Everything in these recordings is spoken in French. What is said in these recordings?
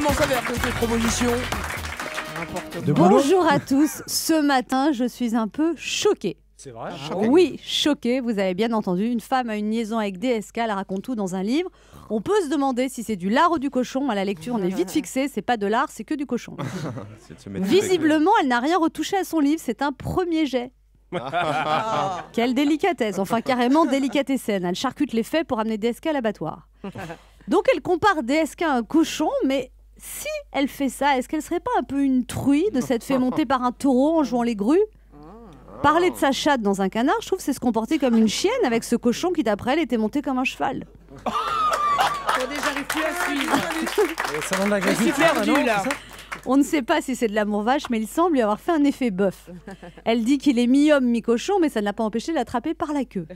Comment ça va avec cette proposition? Bonjour à tous. Ce matin, je suis un peu choquée. C'est vrai? Oui, choquée. Vous avez bien entendu. Une femme a une liaison avec DSK. Elle raconte tout dans un livre. On peut se demander si c'est du lard ou du cochon. À la lecture, on est vite fixé. C'est pas de lard, c'est que du cochon. Visiblement, elle n'a rien retouché à son livre. C'est un premier jet. Quelle délicatesse. Enfin, carrément délicatessen. Elle charcute les faits pour amener DSK à l'abattoir. Donc, elle compare DSK à un cochon, mais si elle fait ça, est-ce qu'elle serait pas un peu une truie de s'être fait monter par un taureau en jouant les grues? Parler de sa chatte dans un canard, je trouve c'est se comporter comme une chienne avec ce cochon qui d'après elle était monté comme un cheval. J'arrive plus à suivre. Ça donne de la Je suis graisse. perdu là. On ne sait pas si c'est de l'amour vache, mais il semble lui avoir fait un effet bœuf. Elle dit qu'il est mi-homme, mi-cochon, mais ça ne l'a pas empêché de l'attraper par la queue.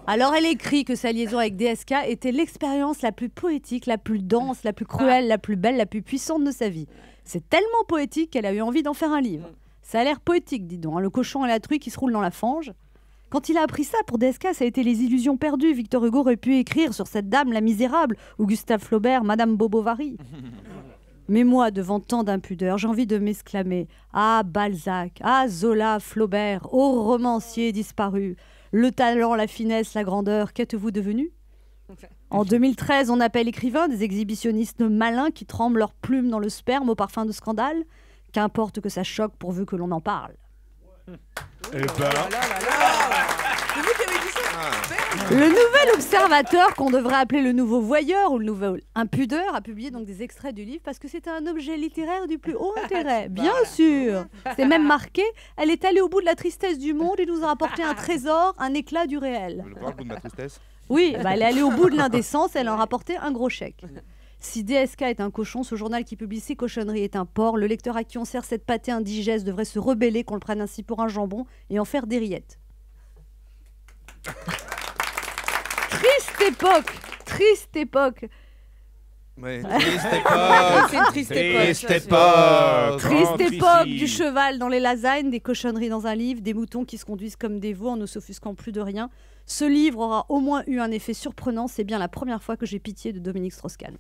Alors elle écrit que sa liaison avec DSK était l'expérience la plus poétique, la plus dense, la plus cruelle, la plus belle, la plus puissante de sa vie. C'est tellement poétique qu'elle a eu envie d'en faire un livre. Ça a l'air poétique, dis donc, hein, le cochon et la truie qui se roulent dans la fange. Quand il a appris ça, pour DSK, ça a été les illusions perdues. Victor Hugo aurait pu écrire sur cette dame, la misérable, ou Gustave Flaubert, Madame Bovary. Mais moi, devant tant d'impudeur, j'ai envie de m'exclamer « Ah, Balzac, ah, Zola, Flaubert, ô romancier disparu, le talent, la finesse, la grandeur, qu'êtes-vous devenus ?» En 2013, on appelle écrivains des exhibitionnistes malins qui tremblent leurs plumes dans le sperme au parfum de scandale. Qu'importe que ça choque pourvu que l'on en parle. Eh ben, C'est vous qui avez dit ça? Le nouvel observateur, qu'on devrait appeler le nouveau voyeur ou le nouveau impudeur, a publié donc des extraits du livre parce que c'était un objet littéraire du plus haut intérêt. Bien sûr. C'est même marqué, elle est allée au bout de la tristesse du monde et nous a apporté un trésor, un éclat du réel. Vous voulez voir le bout de ma tristesse? Oui, elle est allée au bout de l'indécence, elle en a rapporté un gros chèque. Si DSK est un cochon, ce journal qui publie ses cochonneries est un porc. Le lecteur à qui on sert cette pâtée indigeste devrait se rebeller qu'on le prenne ainsi pour un jambon et en faire des rillettes. Triste époque. Triste époque. Ouais, triste époque. C'est une triste époque. Triste époque. Triste Triste époque ici. du cheval dans les lasagnes, des cochonneries dans un livre, des moutons qui se conduisent comme des veaux en ne s'offusquant plus de rien. Ce livre aura au moins eu un effet surprenant. C'est bien la première fois que j'ai pitié de Dominique Strauss-Kahn.